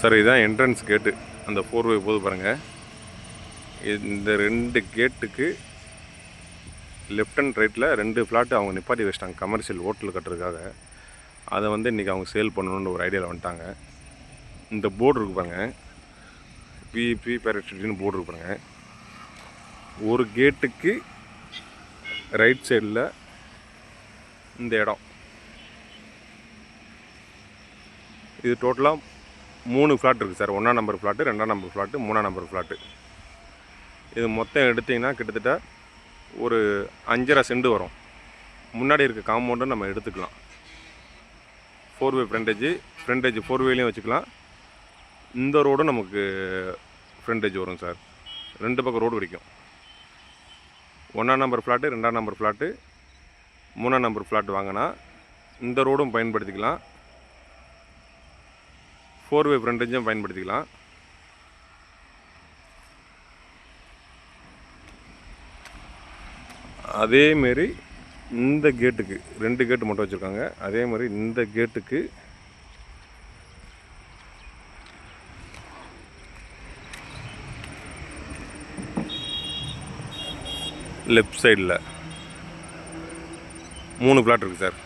Sir இதுதான் entrance கேட்டு, அந்த 4-வே போது பாருங்கள். இந்த 2 கேட்டுக்கு லெஃப்ட் அண்ட் ரைட்டில் 2 ஃப்ளாட்டு அவங்க நிப்பாட்டி வச்சிட்டாங்க கமர்ஷியல் ஹோட்டல் கட்டுறதுக்காக. அதை வந்து இன்றைக்கி அவங்க சேல் பண்ணணுன்னு ஒரு ஐடியாவில் வந்துட்டாங்க. இந்த போர்டு இருக்கு பாருங்கள், பிபி பேரக்டின்னு போர்டு இருக்கு பாருங்கள். ஒரு கேட்டுக்கு ரைட் சைடில் இந்த இடம், இது டோட்டலாக 3 ஃப்ளாட் இருக்குது சார். 1ஆம் நம்பர் ஃப்ளாட்டு, 2ஆம் நம்பர் ஃப்ளாட்டு, 3ஆம் நம்பர் ஃப்ளாட்டு. இது மொத்தம் எடுத்திங்கன்னா கிட்டத்தட்ட ஒரு 5.5 சென்ட் வரும். முன்னாடி இருக்க காம்பவுண்டும் நம்ம எடுத்துக்கலாம். 4-வே ஃப்ரண்டேஜ் 4-வேலையும் வச்சுக்கலாம். இந்த ரோடும் நமக்கு ஃப்ரண்டேஜ் வரும் சார். 2 பக்கம் ரோடு வரைக்கும். 1ஆம் நம்பர் ஃப்ளாட்டு, 2ஆம் நம்பர் ஃப்ளாட்டு, 3ஆம் நம்பர் ஃப்ளாட் வாங்கினா இந்த ரோடும் பயன்படுத்திக்கலாம், 4-வே ஃப்ரண்டேஜும் பயன்படுத்திக்கலாம். அதேமாரி இந்த கேட்டுக்கு 2 கேட்டு மட்டும் வச்சுருக்காங்க. அதே மாதிரி இந்த கேட்டுக்கு லெஃப்ட் சைடில் 3 ஃப்ளாட் இருக்குது சார்.